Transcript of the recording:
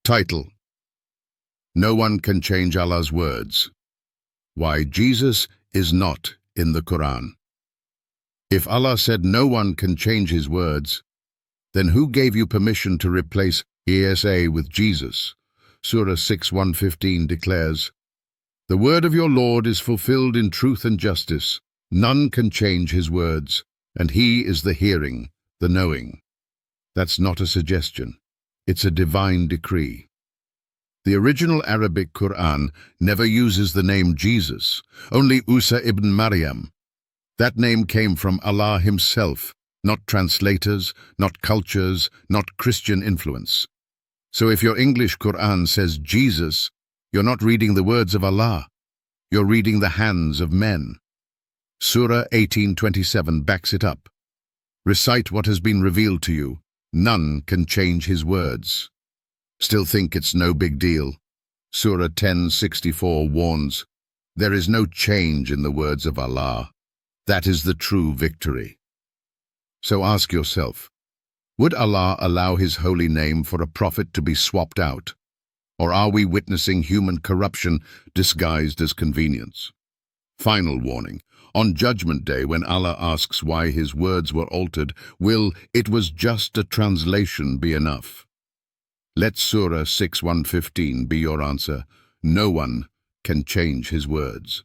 Title: No one can change Allah's words. Why Jesus is not in the Quran. If Allah said no one can change his words, then who gave you permission to replace ʿīsā with Jesus? Surah 6:115 declares, "The word of your Lord is fulfilled in truth and justice. None can change his words, and he is the hearing, the knowing." That's not a suggestion. It's a divine decree. The original Arabic Qur'an never uses the name Jesus, only ʿīsā ibn Maryam. That name came from Allah himself, not translators, not cultures, not Christian influence. So if your English Qur'an says Jesus, you're not reading the words of Allah, you're reading the hands of men. Surah 18:27 backs it up. Recite what has been revealed to you. None can change his words. Still think it's no big deal? Surah 10:64 warns, there is no change in the words of Allah. That is the true victory. So ask yourself, would Allah allow his holy name for a prophet to be swapped out? Or are we witnessing human corruption disguised as convenience? Final warning. On Judgment Day, when Allah asks why his words were altered, will "it was just a translation" be enough? Let Surah 6:115 be your answer. No one can change his words.